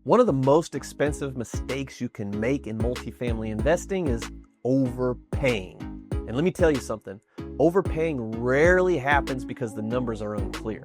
One of the most expensive mistakes you can make in multifamily investing is overpaying. And let me tell you something, overpaying rarely happens because the numbers are unclear.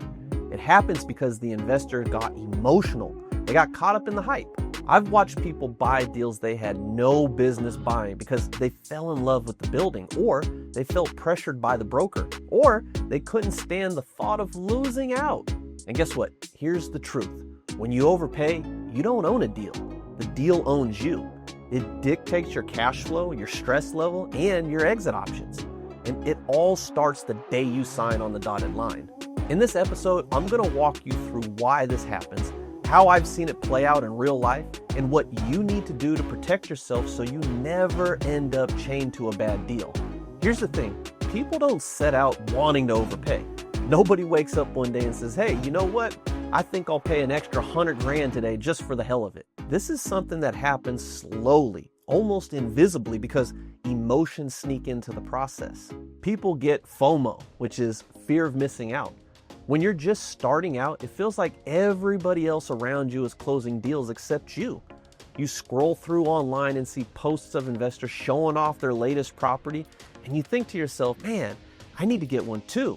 It happens because the investor got emotional. They got caught up in the hype. I've watched people buy deals they had no business buying because they fell in love with the building, or they felt pressured by the broker, or they couldn't stand the thought of losing out. And guess what? Here's the truth. When you overpay, you don't own a deal. The deal owns you. It dictates your cash flow, your stress level, and your exit options. And it all starts the day you sign on the dotted line. In this episode, I'm going to walk you through why this happens, how I've seen it play out in real life, and what you need to do to protect yourself so you never end up chained to a bad deal. Here's the thing, people don't set out wanting to overpay. Nobody wakes up one day and says, hey, you know what? I think I'll pay an extra $100,000 today just for the hell of it. This is something that happens slowly, almost invisibly, because emotions sneak into the process. People get FOMO, which is fear of missing out. When you're just starting out, it feels like everybody else around you is closing deals except you. You scroll through online and see posts of investors showing off their latest property, and you think to yourself, man, I need to get one too.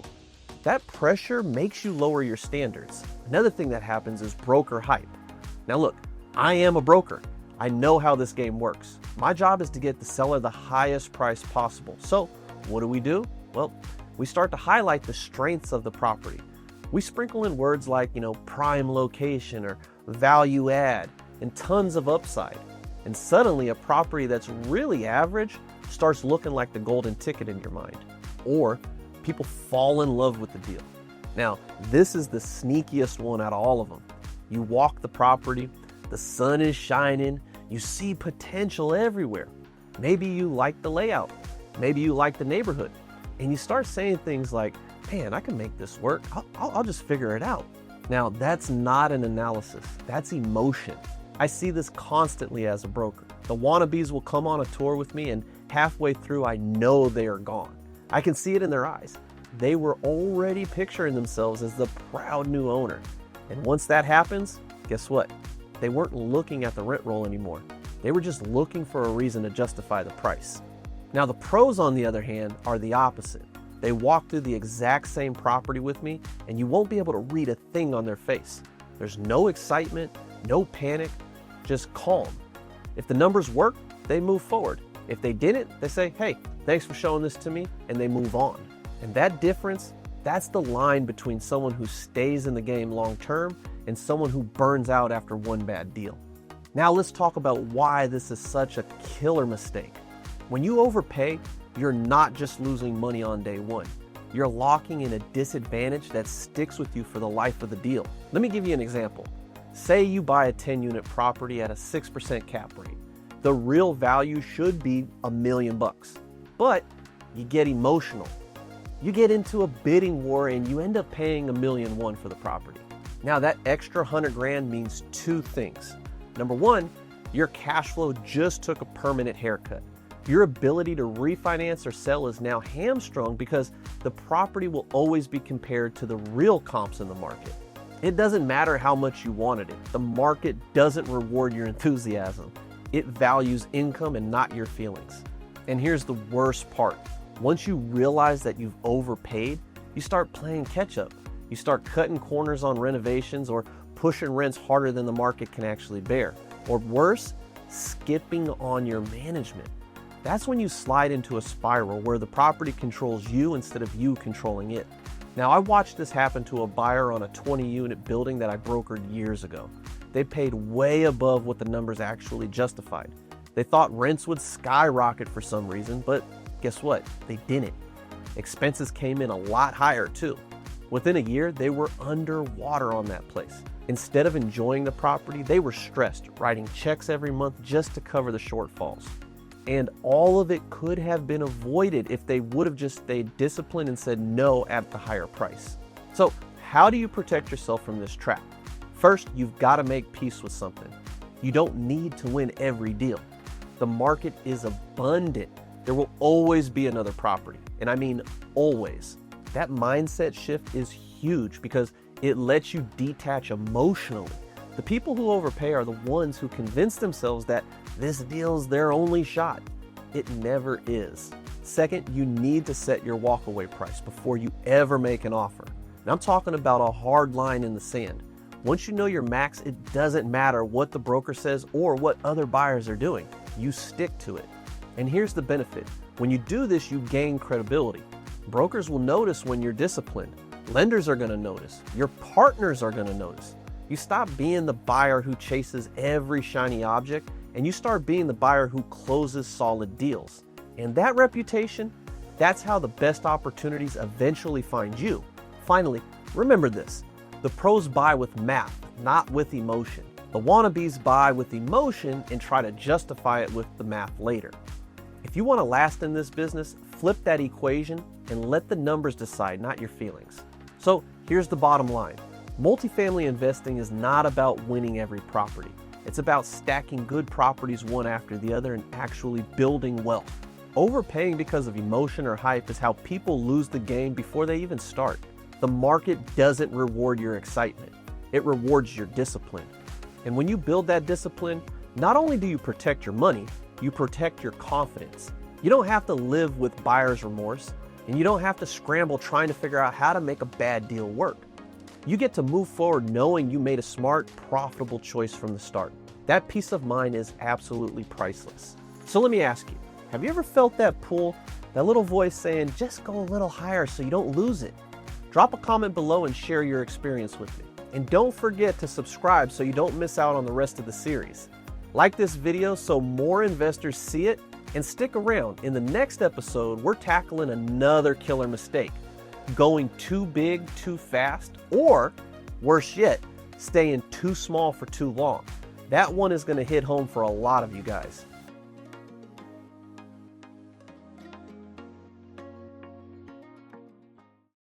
That pressure makes you lower your standards. Another thing that happens is broker hype. Now look, I am a broker. I know how this game works. My job is to get the seller the highest price possible. So what do? Well, we start to highlight the strengths of the property. We sprinkle in words like, prime location or value add and tons of upside. And suddenly a property that's really average starts looking like the golden ticket in your mind. Or people fall in love with the deal. Now, this is the sneakiest one out of all of them. You walk the property, the sun is shining, you see potential everywhere. Maybe you like the layout, maybe you like the neighborhood, and you start saying things like, man, I can make this work, I'll just figure it out. Now, that's not an analysis, that's emotion. I see this constantly as a broker. The Wannabes will come on a tour with me, and halfway through, I know they are gone. I can see it in their eyes. They were already picturing themselves as the proud new owner. And once that happens, guess what? They weren't looking at the rent roll anymore. They were just looking for a reason to justify the price. Now the pros, on the other hand, are the opposite. They walk through the exact same property with me, and you won't be able to read a thing on their face. There's no excitement, no panic, just calm. If the numbers work, they move forward. If they didn't, they say, hey, thanks for showing this to me, and they move on. And that difference, that's the line between someone who stays in the game long term and someone who burns out after one bad deal. Now let's talk about why this is such a killer mistake. When you overpay, you're not just losing money on day one. You're locking in a disadvantage that sticks with you for the life of the deal. Let me give you an example. Say you buy a 10-unit property at a 6% cap rate. The real value should be $1 million, but you get emotional. You get into a bidding war and you end up paying $1.1 million for the property. Now that extra $100,000 means two things. Number one, your cash flow just took a permanent haircut. Your ability to refinance or sell is now hamstrung because the property will always be compared to the real comps in the market. It doesn't matter how much you wanted it. The market doesn't reward your enthusiasm. It values income and not your feelings. And here's the worst part. Once you realize that you've overpaid, you start playing catch up. You start cutting corners on renovations or pushing rents harder than the market can actually bear. Or worse, skipping on your management. That's when you slide into a spiral where the property controls you instead of you controlling it. Now, I watched this happen to a buyer on a 20-unit building that I brokered years ago. They paid way above what the numbers actually justified. They thought rents would skyrocket for some reason, but guess what? They didn't. Expenses came in a lot higher too. Within a year, they were underwater on that place. Instead of enjoying the property, they were stressed, writing checks every month just to cover the shortfalls. And all of it could have been avoided if they would have just stayed disciplined and said no at the higher price. So how do you protect yourself from this trap? First, you've got to make peace with something. You don't need to win every deal. The market is abundant. There will always be another property, and I mean always. That mindset shift is huge because it lets you detach emotionally. The people who overpay are the ones who convince themselves that this deal's their only shot. It never is. Second, you need to set your walkaway price before you ever make an offer. And I'm talking about a hard line in the sand. Once you know your max, it doesn't matter what the broker says or what other buyers are doing. You stick to it. And here's the benefit. When you do this, you gain credibility. Brokers will notice when you're disciplined. Lenders are going to notice. Your partners are going to notice. You stop being the buyer who chases every shiny object, and you start being the buyer who closes solid deals. And that reputation, that's how the best opportunities eventually find you. Finally, remember this. The pros buy with math, not with emotion. The wannabes buy with emotion and try to justify it with the math later. If you want to last in this business, flip that equation and let the numbers decide, not your feelings. So here's the bottom line. Multifamily investing is not about winning every property. It's about stacking good properties one after the other and actually building wealth. Overpaying because of emotion or hype is how people lose the game before they even start. The market doesn't reward your excitement. It rewards your discipline. And when you build that discipline, not only do you protect your money, you protect your confidence. You don't have to live with buyer's remorse, and you don't have to scramble trying to figure out how to make a bad deal work. You get to move forward knowing you made a smart, profitable choice from the start. That peace of mind is absolutely priceless. So let me ask you, have you ever felt that pull, that little voice saying, just go a little higher so you don't lose it? Drop a comment below and share your experience with me. And don't forget to subscribe so you don't miss out on the rest of the series. Like this video so more investors see it, and stick around. In the next episode, we're tackling another killer mistake. Going too big too fast, or worse yet, staying too small for too long. That one is going to hit home for a lot of you guys.